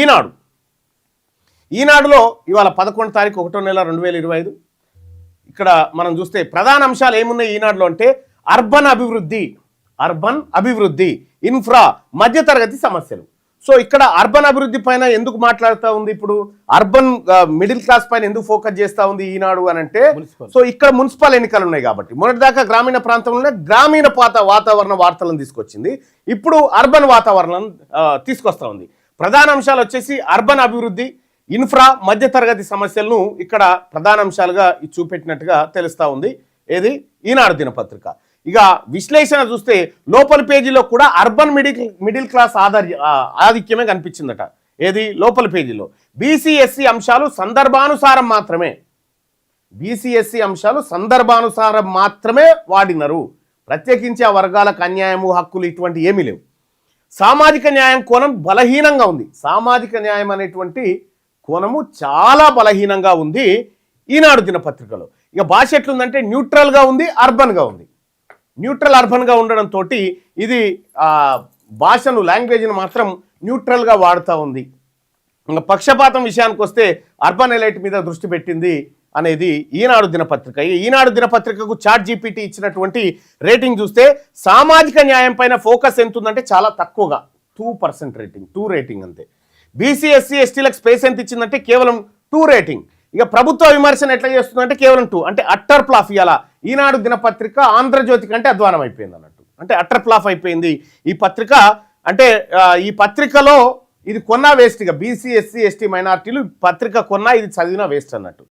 ఈనాడు ఈనాడులో ఇవాళ 11 తారీఖు 1వ నెల 2025 ఇక్కడ మనం చూస్తే ప్రధాన అంశాలు ఏమున్నాయి ఈనాడులో అంటే అర్బన్ అభివృద్ధి ఇన్ఫ్రా మధ్యతరగతి సమస్యలు. సో ఇక్కడ అర్బన్ అభివృద్ధి పైన ఎందుకు మాట్లాడుతూ ఉంది, ఇప్పుడు అర్బన్ మిడిల్ క్లాస్ పైన ఎందుకు ఫోకస్ చేస్తూ ఉంది ఈనాడు అని అంటే, సో ఇక్కడ మున్సిపల్ ఎన్నికలు ఉన్నాయి కాబట్టి మొన్నటిదాకా గ్రామీణ ప్రాంతంలోనే గ్రామీణ వాతావరణ వార్తలను తీసుకొచ్చింది, ఇప్పుడు అర్బన్ వాతావరణం తీసుకొస్తా ఉంది. ప్రధాన అంశాలు వచ్చేసి అర్బన్ అభివృద్ధి, ఇన్ఫ్రా, మధ్యతరగతి సమస్యలను ఇక్కడ ప్రధాన అంశాలుగా చూపెట్టినట్టుగా తెలుస్తూ ఉంది ఏది ఈనాడు దినపత్రిక. ఇక విశ్లేషణ చూస్తే లోపల పేజీలో కూడా అర్బన్ మిడిల్ క్లాస్ ఆధిక్యమే కనిపించిందట. ఏది లోపల పేజీలో బీసీ ఎస్సీ అంశాలు సందర్భానుసారం మాత్రమే వాడినరు, ప్రత్యేకించి ఆ వర్గాలకు అన్యాయము హక్కులు ఇటువంటి ఏమీ లేవు. సామాజిక న్యాయం కోణం బలహీనంగా ఉంది, సామాజిక న్యాయం అనేటువంటి కోణము చాలా బలహీనంగా ఉంది ఈనాడు దినపత్రికలో. ఇక భాష ఎట్లుందంటే న్యూట్రల్గా ఉంది, అర్బన్గా ఉంది. న్యూట్రల్ అర్బన్గా ఉండడంతో ఇది భాషను లాంగ్వేజ్ను మాత్రం న్యూట్రల్గా వాడుతూ ఉంది. ఇంకా పక్షపాతం విషయానికి వస్తే అర్బన్ ఎలైట్ మీద దృష్టి పెట్టింది అనేది ఈనాడు దినపత్రిక. ఈనాడు దినపత్రికకు చాట్ జీపీటీ ఇచ్చినటువంటి రేటింగ్ చూస్తే సామాజిక న్యాయం పైన ఫోకస్ ఎంత ఉందంటే చాలా తక్కువగా 2% రేటింగ్, 2 రేటింగ్ అంతే. బీసీ ఎస్సీ ఎస్టీలకు స్పేస్ ఎంత ఇచ్చిందంటే కేవలం 2 రేటింగ్. ఇక ప్రభుత్వ విమర్శన ఎట్లా చేస్తుందంటే కేవలం 2, అంటే అట్టర్ ఫ్లాప్. ఇవాళ ఈనాడు దినపత్రిక ఆంధ్రజ్యోతి కంటే అధ్వానం అయిపోయింది అన్నట్టు, అంటే అట్టర్ ఫ్లాప్ అయిపోయింది ఈ పత్రిక. అంటే ఈ పత్రికలో ఇది కొన్నా వేస్ట్, ఇక బీసీ ఎస్సీ ఎస్టీ మైనార్టీలు పత్రిక కొన్నా ఇది చదివినా వేస్ట్ అన్నట్టు.